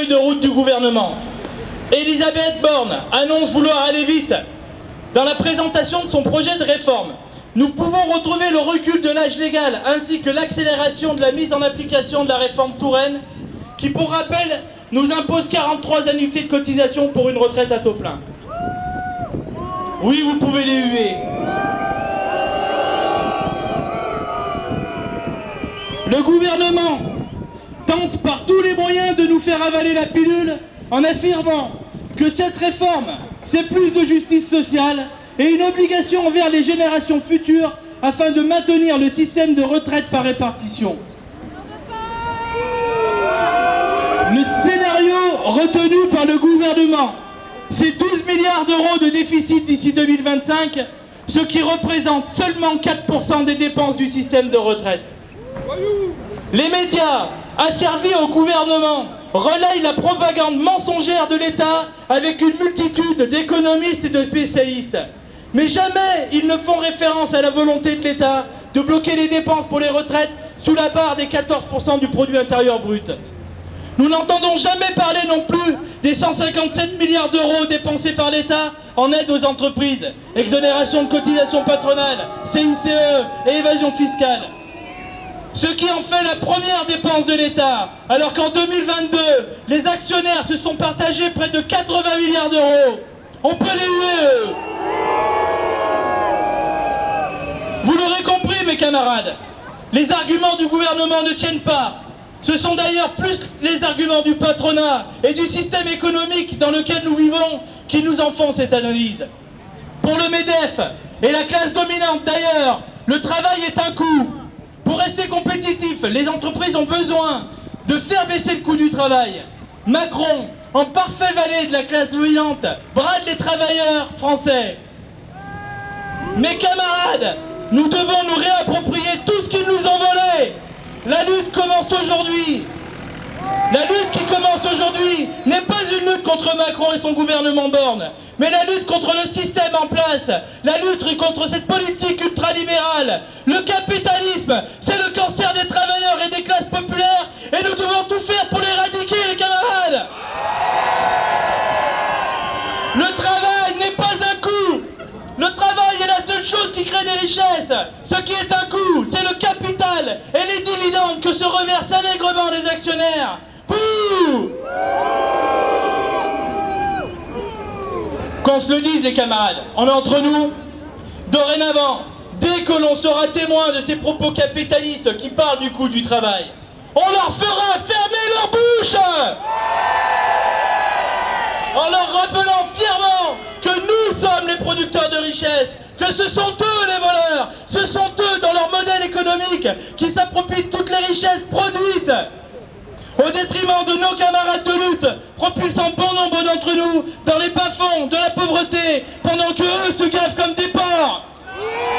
de route du gouvernement. Elisabeth Borne annonce vouloir aller vite dans la présentation de son projet de réforme. Nous pouvons retrouver le recul de l'âge légal ainsi que l'accélération de la mise en application de la réforme Touraine qui, pour rappel, nous impose 43 annuités de cotisation pour une retraite à taux plein. Oui, vous pouvez les huer. Le gouvernement tente par tous les moyens de nous faire avaler la pilule en affirmant que cette réforme, c'est plus de justice sociale et une obligation envers les générations futures afin de maintenir le système de retraite par répartition. Le scénario retenu par le gouvernement, c'est 12 milliards d'euros de déficit d'ici 2025, ce qui représente seulement 4% des dépenses du système de retraite. Les médias, asservis au gouvernement, relayent la propagande mensongère de l'État avec une multitude d'économistes et de spécialistes. Mais jamais ils ne font référence à la volonté de l'État de bloquer les dépenses pour les retraites sous la barre des 14% du produit intérieur brut. Nous n'entendons jamais parler non plus des 157 milliards d'euros dépensés par l'État en aide aux entreprises, exonération de cotisations patronales, CICE et évasion fiscale. Ce qui en fait la première dépense de l'État, alors qu'en 2022, les actionnaires se sont partagés près de 80 milliards d'euros. On peut les huer, eux. Vous l'aurez compris, mes camarades, les arguments du gouvernement ne tiennent pas. Ce sont d'ailleurs plus les arguments du patronat et du système économique dans lequel nous vivons qui nous en font cette analyse. Pour le MEDEF et la classe dominante d'ailleurs, le travail est un coût. Pour rester compétitifs, les entreprises ont besoin de faire baisser le coût du travail. Macron, en parfait valet de la classe dominante, brade les travailleurs français. Mes camarades, nous devons nous réapproprier tout ce qu'ils nous ont volé. La lutte commence aujourd'hui. La lutte qui commence aujourd'hui n'est pas une lutte contre Macron et son gouvernement Borne, mais la lutte contre le système en place, la lutte contre cette politique ultralibérale. Le capitalisme, c'est le cancer des travailleurs et des classes populaires, et nous devons tout faire pour l'éradiquer, les camarades. Le travail n'est pas un coût. Le travail est la seule chose qui crée des richesses. Ce qui est un coût, c'est le capital et les dividendes que se reversent allègrement les actionnaire. Pouh! Qu'on se le dise, les camarades, on est entre nous. Dorénavant, dès que l'on sera témoin de ces propos capitalistes qui parlent du coût du travail, on leur fera fermer leur bouche en leur rappelant fièrement que nous sommes les producteurs de richesse, que ce sont eux les voleurs, ce sont eux dans leur modèle économique qui s'approprient toutes les richesses produites au détriment de nos camarades de lutte, propulsant bon nombre d'entre nous dans les bas-fonds de la pauvreté pendant que eux se gavent comme des porcs.